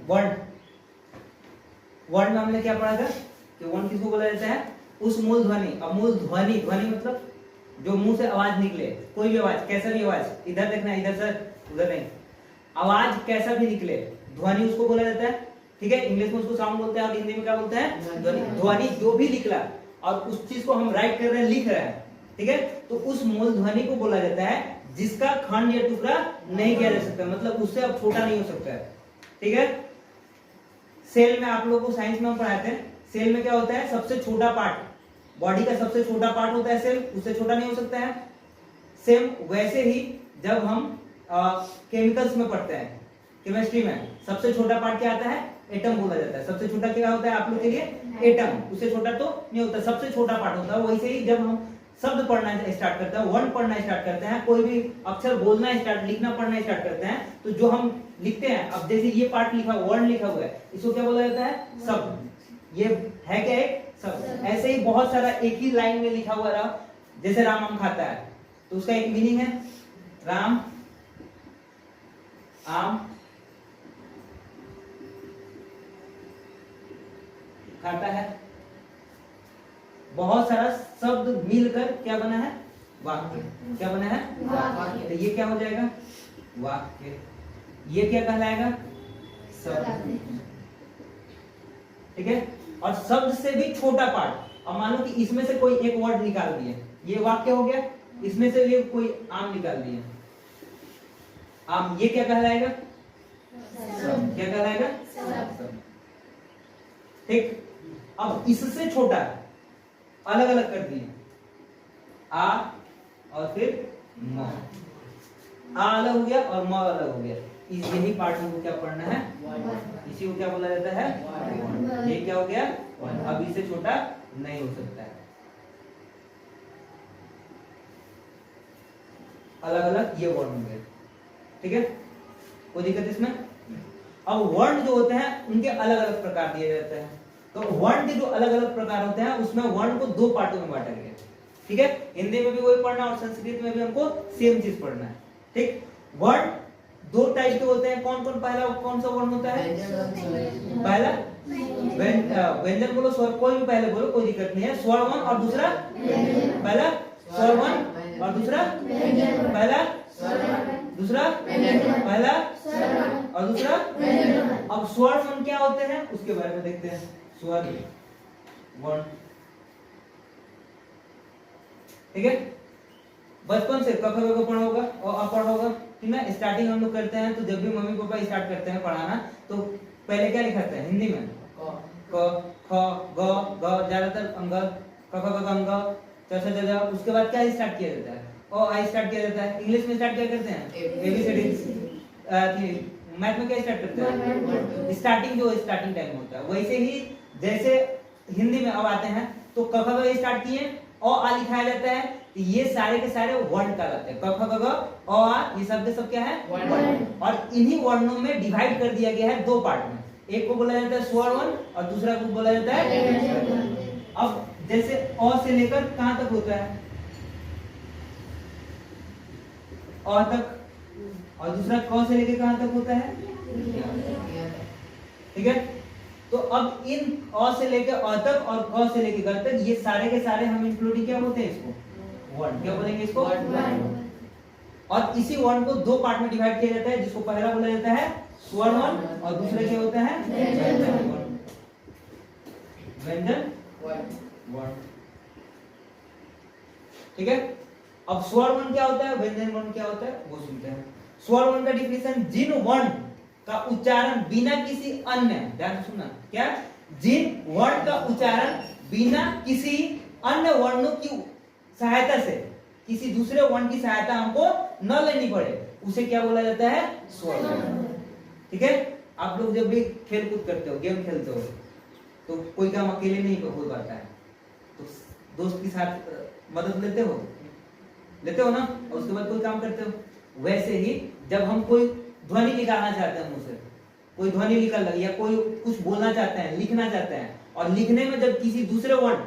वर्ण, वर्ण में हमने क्या पढ़ा था कि वर्ण किसको बोला जाता है? उस मूल ध्वनि। अब मूल ध्वनि, ध्वनि मतलब जो मुंह से आवाज निकले, कोई भी आवाज, कैसा भी आवाज, इधर देखना, इधर से उधर नहीं, आवाज कैसा भी निकले, ध्वनि उसको बोला जाता है। ठीक है, इंग्लिश में उसको साउंड बोलते हैं और हिंदी में क्या बोलते हैं? ध्वनि। ध्वनि जो भी निकला और उस चीज को हम राइट कर रहे हैं, लिख रहे हैं, ठीक है, तो उस मूल ध्वनि को बोला जाता है जिसका खंड या टुकड़ा नहीं किया जा सकता, मतलब उससे अब छोटा नहीं हो सकता है। ठीक है, सेल में आप लोगों को साइंस में पढ़ाते हैं, सेल में क्या होता है? सबसे छोटा पार्ट, बॉडी का सबसे छोटा पार्ट होता है सेल, उससे छोटा नहीं हो सकता है। सेम वैसे ही जब हम केमिकल्स में पढ़ते हैं, केमिस्ट्री में सबसे छोटा पार्ट क्या आता है? एटम बोला जाता है। सबसे छोटा क्या होता है आप लोग के लिए? एटम। उससे छोटा तो नहीं होता, सबसे छोटा पार्ट होता है। वैसे ही जब हम शब्द पढ़ना स्टार्ट करते हैं, वर्ण पढ़ना स्टार्ट करते हैं, कोई भी अक्षर बोलना स्टार्ट, लिखना पढ़ना स्टार्ट करते हैं, तो जो हम लिखते हैं, अब जैसे ये पार्ट लिखा, वर्ण लिखा हुआ है, इसको क्या बोला जाता है? शब्द। ये है क्या? एक शब्द। ऐसे ही बहुत सारा एक ही लाइन में लिखा हुआ रहा, जैसे राम आम खाता है, तो उसका एक मीनिंग है, राम आम खाता है। बहुत सारा शब्द मिलकर क्या बना है? वाक्य। क्या बना है? वाक्य। तो ये क्या हो जाएगा? वाक्य। ये क्या कहलाएगा? शब्द। ठीक है, और शब्द से भी छोटा पार्ट, अब मान लो कि इसमें से कोई एक वर्ड निकाल दिए, ये वाक्य हो गया, इसमें से ये कोई आम निकाल दिए, आम, ये क्या कहलाएगा? क्या कहलाएगा? ठीक, अब इससे छोटा अलग अलग कर दिए, आ और फिर म, आ अलग हो गया और म अलग हो गया। यही पार्ट हमको क्या पढ़ना है? इसी को क्या बोला जाता है? ये क्या हो गया? अब इससे छोटा नहीं हो सकता है। अलग अलग ये वर्ण होंगे। ठीक है, कोई दिक्कत इसमें? अब वर्ण जो होते हैं उनके अलग अलग प्रकार दिए जाते हैं। तो वर्ण के जो अलग अलग प्रकार होते हैं, उसमें वर्ण को दो पार्टों में बांटा गया। ठीक है, हिंदी में भी वही पढ़ना और संस्कृत में भी हमको सेम चीज पढ़ना है। ठीक, वर्ण दो टाइप के होते हैं। कौन कौन? पहला कौन सा वर्ण होता है? पहला व्यंजन बोलो, स्वर, कोई भी पहले बोलो, कोई दिक्कत नहीं है। स्वर वर्ण और दूसरा पहला स्वर वर्ण और दूसरा पहला दूसरा पहला और दूसरा। अब स्वर वर्ण क्या होते हैं उसके बारे में देखते हैं। स्वर वर्ण, ठीक है, बचपन से क ख ग घ पढ़ा होगा और अ पढ़ा होगा। ठीक है, स्टार्टिंग हम लोग करते हैं तो जब भी मम्मी पापा स्टार्ट करते हैं पढ़ाना, तो पहले क्या लिखाते हैं हिंदी में? क ख ग घ, ज्यादातर अंग, क ख ग अंग, च छ ज झ। उसके बाद क्या स्टार्ट किया जाता है? ओ आई स्टार्ट किया जाता है। इंग्लिश में स्टार्ट क्या करते हैं? एबीसीडी। मैथ में क्या स्टार्ट करते हैं? स्टार्टिंग, जो स्टार्टिंग टाइम होता है। वैसे ही जैसे हिंदी में अब आते हैं तो क ख ग स्टार्ट किए, अ आ लिखाया जाता है, तो ये सारे के सारे वर्ण कहलाते हैं। क ख ग घ अ आ, ये सब के सब क्या है? वर्ण। और इन्हीं वर्णों में डिवाइड कर दिया गया है दो पार्ट में। एक को बोला जाता है स्वर वर्ण और दूसरा को बोला जाता है। अब जैसे अ से लेकर कहां तक होता है? अ तक, और दूसरा क से लेकर कहां तक होता है? ठीक है, तो अब इन अ से लेकर अ तक और क से लेकर ग तक, ये सारे के सारे हम इंक्लूडिंग क्या बोलते हैं इसको? वर्ण। क्या बोलेंगे इसको? और इसी वर्ण को दो पार्ट में डिवाइड किया जाता है, जिसको पहला बोला जाता है स्वर वर्ण और दूसरा क्या होता है? व्यंजन वर्ण। ठीक है, अब स्वर वर्ण क्या होता है, व्यंजन वर्ण क्या होता है, वो सुनते हैं। स्वर वर्ण का डिफिनेशन, जिन वर्ण का उच्चारण बिना किसी अन्य, ध्यान से सुनना, क्या? जिन वर्ण का उच्चारण बिना किसी अन्य वर्णों की सहायता से, किसी दूसरे वर्ण की सहायता हमको न लेनी पड़े, उसे क्या बोला जाता है? स्वर वर्ण। ठीक है, आप लोग जब भी खेल कूद करते हो, गेम खेलते हो, तो कोई काम अकेले नहीं हो पाता है, तो दोस्त के साथ मदद लेते हो ना, और उसके बाद कोई काम करते हो। वैसे ही जब हम कोई ध्वनि निकालना चाहते हैं, मुंह से कोई ध्वनि निकल रही है, कोई कुछ बोलना चाहते हैं, लिखना चाहते हैं, और लिखने में जब किसी दूसरे वर्ण,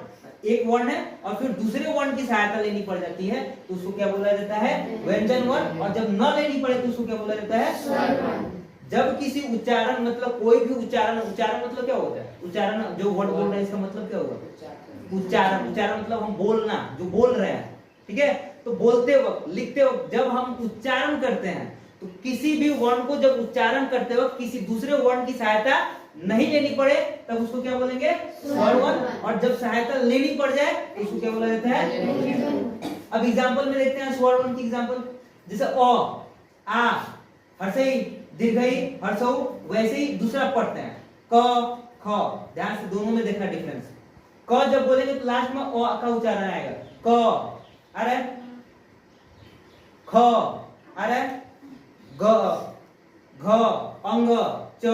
एक वर्ण है और फिर दूसरे वर्ण की सहायता लेनी पड़ जाती है, तो उसको क्या बोला जाता है? व्यंजन वर्ण। और जब न लेनी पड़े तो उसको क्या बोला जाता है? स्वर वर्ण। जब किसी उच्चारण मतलब कोई भी उच्चारण, उच्चारण मतलब क्या होता है? उच्चारण जो वर्ड बोल रहे हैं इसका मतलब क्या होगा? उच्चारण। उच्चारण मतलब हम बोलना, जो बोल रहे हैं, ठीक है। तो बोलते वक्त, लिखते वक्त जब हम उच्चारण करते हैं तो किसी भी वर्ण को जब उच्चारण करते वक्त किसी दूसरे वर्ण की सहायता नहीं लेनी पड़े तब उसको क्या बोलेंगे? स्वर वर्ण। और जब सहायता लेनी पड़ जाए तो उसको क्या बोला जाता है? अब एग्जांपल में देखते हैं स्वर वर्ण की एग्जांपल। जैसे अ, आ, हर्षई, दीर्घई, हर्षौ, वैसे ही दूसरा पढ़ते हैं क, ख। ध्यान से दोनों में देखना डिफरेंस। क जब बोलेंगे तो लास्ट में अ का उच्चारण आएगा। क, अरे ख, अरे ग, घ, अंग, च,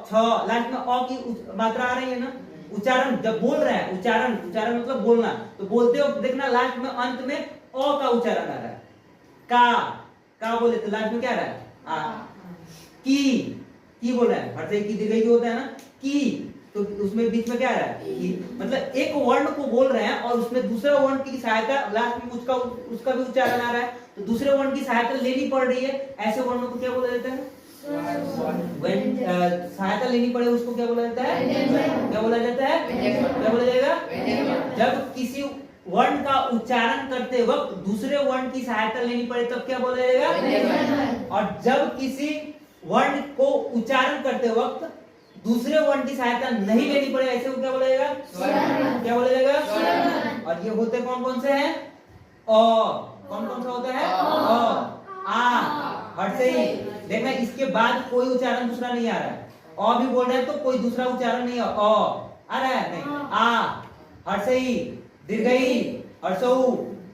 छ, लास्ट में अ की मात्रा आ रही है ना। उच्चारण जब बोल रहे हैं, उच्चारण, उच्चारण मतलब बोलना, तो बोलते वक्त देखना लास्ट में अंत में अ का उच्चारण आ रहा है। का बोले तो लास्ट में क्या आ रहा है? आ। की बोल रहे हैं, हर्षई की दीर्घई की होता है ना, की, तो उसमें बीच में क्या आ रहा है? की। मतलब एक वर्ण को बोल रहे हैं और उसमें दूसरा वर्ण की सहायता लास्ट में उसका भी उच्चारण आ रहा है, तो दूसरे वर्ण की सहायता लेनी पड़ रही है, ऐसे वर्णों को क्या बोला जाता है? सहायता लेनी पड़े उसको क्या बोला जाता है? क्या बोला जाता है? क्या बोला जाएगा? जब किसी वर्ण का उच्चारण करते वक्त दूसरे वर्ण की सहायता लेनी पड़े तब क्या बोला जाएगा? और जब किसी वर्ण को उच्चारण करते वक्त दूसरे वर्ण की सहायता नहीं लेनी पड़े ऐसे को क्या बोला जाएगा? क्या बोला जाएगा? और ये होते कौन कौन से हैं? कौन कौन सा होता है? आ, हर्षई। देखना इसके बाद कोई उच्चारण दूसरा नहीं आ रहा है। अ भी बोल रहे हैं तो कोई दूसरा उच्चारण नहीं है। आ रहा है? नहीं। आ, हर्षई, दीर्घई, हर्षौ,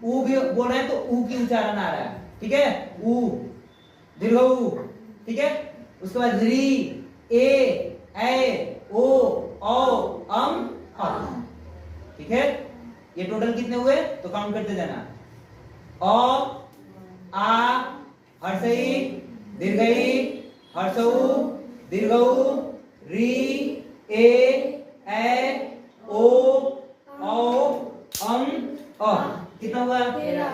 ऊ भी बोल रहे हैं तो ऊ की उच्चारण आ रहा है, ठीक है। ऊ, दीर्घऊ, ठीक है। उसके बाद री, ए, ओ, अम, ठीक है। ये टोटल कितने हुए तो काउंट करते जाना। आ, हर्षई, दीर्घई, हर्षौ, दीर्घऊ, री, ए, ओ, अम, कितना हुआ? 13।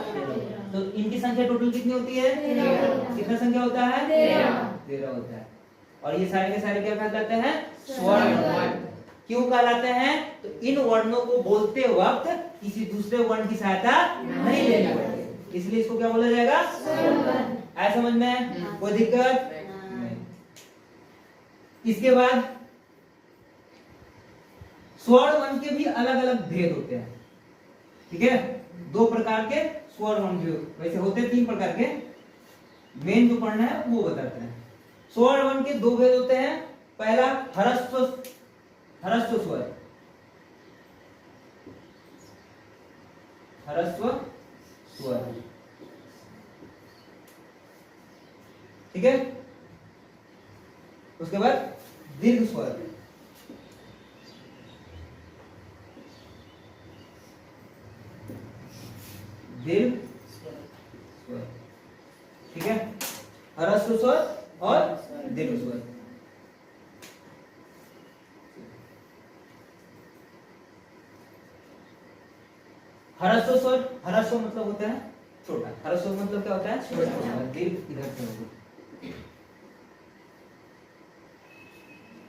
तो इनकी संख्या टोटल कितनी होती है? 13। कितना संख्या होता है? 13 होता है। और ये सारे के सारे क्या कहलाते हैं? स्वर वर्ण। क्यों कहलाते हैं? तो इन वर्णों को बोलते वक्त किसी दूसरे वर्ण की सहायता नहीं लेनी पड़ती, इसलिए इसको क्या बोला जाएगा? स्वर वर्ण। आया समझ में? कोई दिक्कत नहीं। इसके बाद स्वर वर्ण के भी अलग अलग भेद होते हैं, ठीक है। 2 प्रकार के स्वर वर्ण जो वैसे होते हैं, 3 प्रकार के, मेन जो पढ़ना है वो बताते हैं। स्वर वर्ण के 2 भेद होते हैं। पहला ह्रस्व स्वर, ह्रस्व स्वर, ठीक है। उसके बाद दीर्घ स्वर, दीर्घ स्वर, ठीक है। ह्रस्व स्वर और दीर्घ स्वर। ह्रस्व स्वर, ह्रस्व मतलब होता है छोटा, ह्रस्व मतलब क्या होता है? छोटा। दीर्घ इधर से होगा।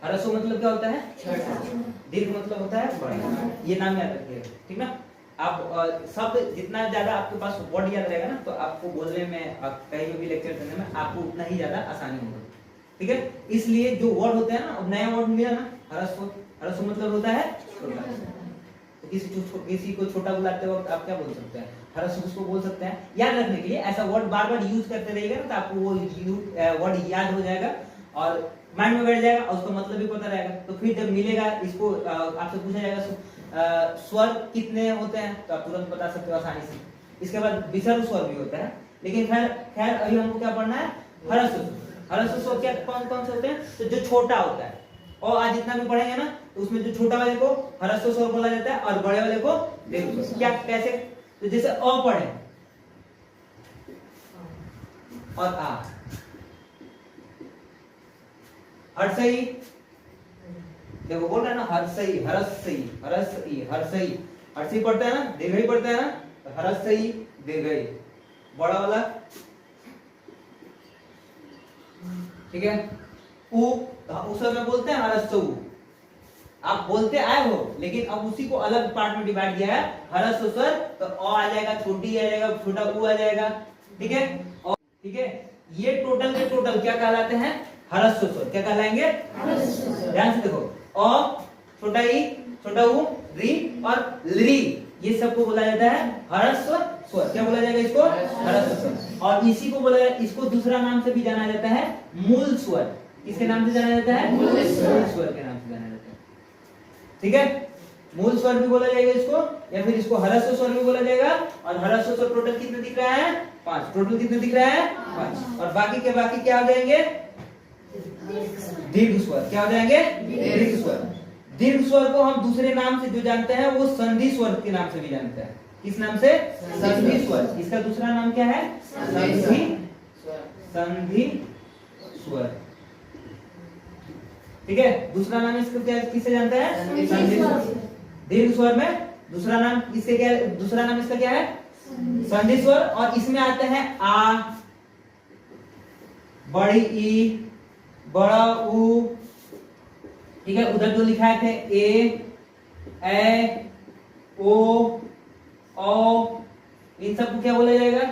ह्रस्व मतलब क्या होता है? छोटा। दीर्घ मतलब होता है बड़ा। ये नाम याद रखिएगा, ठीक ना। आप शब्द जितना ज्यादा आपके पास वर्ड याद रहेगा ना तो आपको बोलने में, कहीं भी लेक्चर देने में आपको उतना ही ज्यादा आसानी होगा, ठीक है। इसलिए जो वर्ड होते हैं ना, नया वर्ड मिला ना, ह्रस्व मतलब होता है छोटा। तो किसी को छोटा बुलाते वक्त आप क्या बोल सकते हैं? ह्रस्व उसको बोल सकते हैं। याद रखने के लिए ऐसा वर्ड बार बार यूज करते रहिएगा ना तो आपको वो वर्ड याद हो जाएगा और माइंड में बैठ जाएगा और उसका मतलब भी पता रहेगा। तो फिर जब मिलेगा इसको, आपसे पूछा जाएगा स्वर कितने होते हैं तो आप तुरंत बता सकते हो आसानी से। इसके बाद विसर्ग स्वर भी होता है, लेकिन खैर अभी हमको क्या पढ़ना है? ह्रस्व स्वर क्या कौन कौन से होते हैं? तो जो छोटा होता है, और आज जितना भी पढ़ेंगे ना तो उसमें जो छोटा वाले को ह्रस्व स्वर बोला जाता है और बड़े वाले को दीर्घ स्वर। क्या कैसे? तो जैसे अ पढ़े और आ, हर्षई, देखो बोल रहे हैं ना, हर्षई, हर्षई पढ़ता है ना, दीर्घई पढ़ता है ना, तो हर्षई, दीर्घई, बड़ा वाला, ठीक है। उ, उस समय बोलते हैं हरस उ। आप बोलते आए हो, लेकिन अब उसी को अलग पार्ट में डिवाइड किया है, हरस स्वर, तो अ आ जाएगा, छोटी आ जाएगा, छोटा उ आ जाएगा, ठीक है। और ठीक है, ये टोटल के टोटल क्या कहलाते हैं? हरस स्वर। क्या कहलाएंगे? ध्यान से देखो, अ, छोटा ई, छोटा उ, री और ली, ये सबको बोला जाता है हरस्व स्वर। क्या बोला जाएगा इसको? हरस्व स्वर। और इसी को बोला, इसको दूसरा नाम से भी जाना जाता है मूल स्वर। किसके नाम से जाना जाता है? मूल स्वर के नाम से जाना जाता है, ठीक है। मूल स्वर भी बोला जाएगा इसको, या फिर इसको हरस्व स्वर भी बोला जाएगा। और हरस्व स्वर टोटल कितने दिख रहा है? 5। टोटल कितने दिख रहा है? 5। और बाकी के बाकी क्या हो जाएंगे? दीर्घ स्वर। क्या हो जाएंगे? दीर्घ स्वर। दीर्घ स्वर को हम दूसरे नाम से जो जानते हैं वो संधि स्वर के नाम से भी जानते हैं। किस नाम से? संधि स्वर। इसका दूसरा नाम क्या है? संधि स्वर, ठीक है। दूसरा नाम इसको क्या, किससे जानते हैं? संधि स्वर। दीर्घ स्वर में दूसरा नाम किससे क्या, दूसरा नाम इसका क्या है? संधि स्वर। और इसमें आते हैं आ, बड़ी ई, बड़ा उ, ठीक है। उधर जो लिखा थे ए, ओ, औ, इन सबको क्या बोला जाएगा?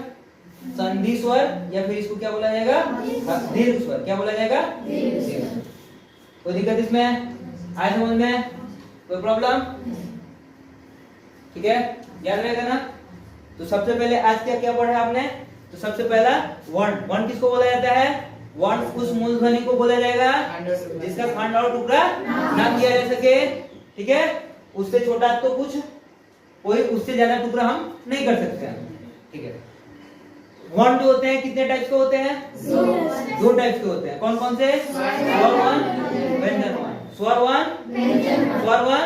संधि स्वर, या फिर इसको क्या बोला जाएगा? दीर्घ स्वर। क्या बोला जाएगा? दीर्घ स्वर। कोई दिक्कत इसमें? आए समझ में? कोई प्रॉब्लम? ठीक है, याद रहेगा ना। तो सबसे पहले आज क्या क्या पढ़ा आपने? तो सबसे पहला वर्ण। वर्ण किसको बोला जाता है? वर्ण उस मूल ध्वनि को बोला जाएगा जिसका खंड और टुकड़ा ना किया जा सके, ठीक है। उससे छोटा तो कुछ, कोई उससे ज्यादा टुकड़ा हम नहीं कर सकते हैं, ठीक है। वर्ण जो होते हैं कितने टाइप्स के होते हैं? 2 टाइप्स के होते हैं। कौन कौन से? स्वर वर्ण, व्यंजन वर्ण। स्वर वर्ण, स्वर वर्ण,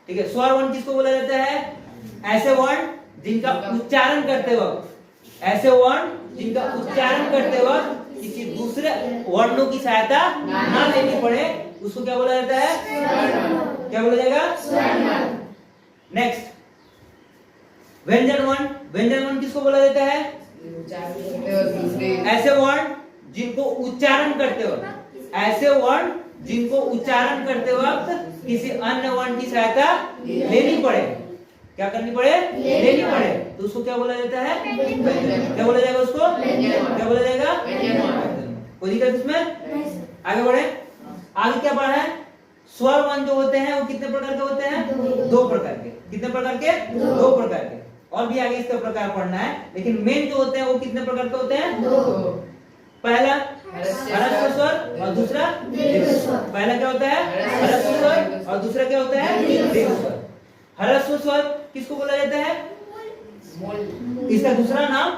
ठीक है। स्वर वर्ण किसको बोला जाता है? ऐसे वर्ण जिनका उच्चारण करते वक्त, ऐसे वर्ण जिनका उच्चारण करते वक्त किसी दूसरे वर्णों की सहायता ना लेनी पड़े, उसको क्या बोला जाता है? क्या बोला जाएगा? नेक्स्ट, व्यंजन वर्ण। व्यंजन वर्ण किसको बोला जाता है? ऐसे वर्ण जिनको उच्चारण करते वक्त, ऐसे वर्ण जिनको उच्चारण करते वक्त किसी अन्य वर्ण की सहायता लेनी पड़े। क्या करनी पड़े? लेनी पड़े, तो उसको क्या बोला जाता है? क्या बोला जाएगा उसको? क्या बोला जाएगा? कोई दिक्कत इसमें? आगे बढ़े। आगे क्या पढ़ा है? स्वर वर्ण जो होते हैं वो कितने प्रकार के होते हैं? 2 प्रकार के। कितने प्रकार के? 2 प्रकार के। और भी आगे इसका प्रकार पढ़ना है, लेकिन मेन जो होते हैं वो कितने प्रकार के होते हैं? 2। पहला हरस्व स्वर और दूसरा दीर्घ स्वर। पहला क्या होता है? हरस्व स्वर और दूसरा क्या होता है? दीर्घ स्वर। हरस्व स्वर किसको बोला जाता है? इसका दूसरा नाम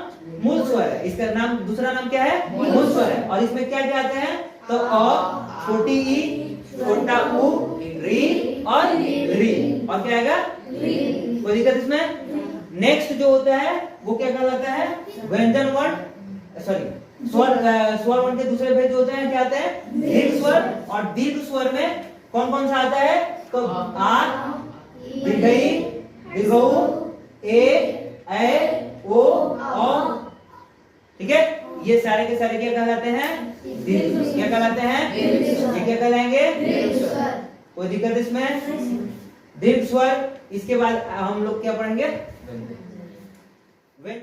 मूल स्वर है। इसका नाम, दूसरा नाम क्या है? मूल स्वर है। और इसमें क्या क्या आते हैं? तो अ, छोटी ई, छोटा उ, री और री। और क्या आएगा? कोई दिक्कत इसमें? नेक्स्ट जो होता है वो क्या कहलाता है? व्यंजन वर्ण, सॉरी स्वर वर्ण के दूसरे भेद होते हैं, क्या आते हैं? दीर्घ स्वर। और दीर्घ स्वर में कौन कौन सा आता है? तो आ, दीर्घई, दीर्घऊ, ए, ओ, औ, ठीक है। ये सारे के सारे क्या कहलाते हैं? दीर्घ। क्या कहलाते हैं? ये क्या कहलाएंगे? कोई दिक्कत इसमें? दीर्घ स्वर। इसके बाद हम लोग क्या पढ़ेंगे? व्यंजन।